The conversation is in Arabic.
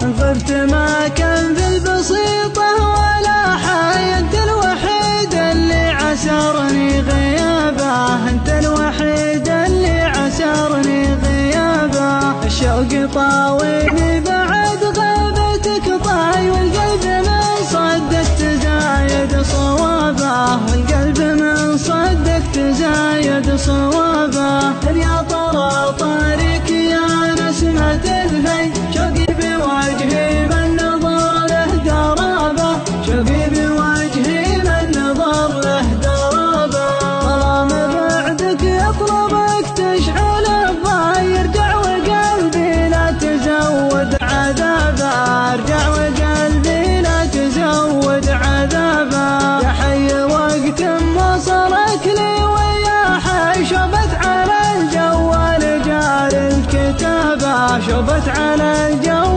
غبت ما كان في البسيطة ولا حي، انت الوحيد اللي عسرني غيابه، انت الوحيد اللي عسرني غيابه. الشوق طاويني بعد غيبتك طاي، والقلب من صدقت زايد صوابه، والقلب من صدقت زايد صوابه. يا ترى طارق يا نسمة الهي، شوقي بوجهي من نظر له درابه، شوقي بوجهي من نظر له درابه. ظلام بعدك يطلبك تشعل الضي، ارجع وقلبي لا تزود عذابه، ارجع وقلبي لا تزود عذابه. يا حي وقت ما صارك لي ويا حي، شبت على الجوال جار الكتابه، شبت على الجوال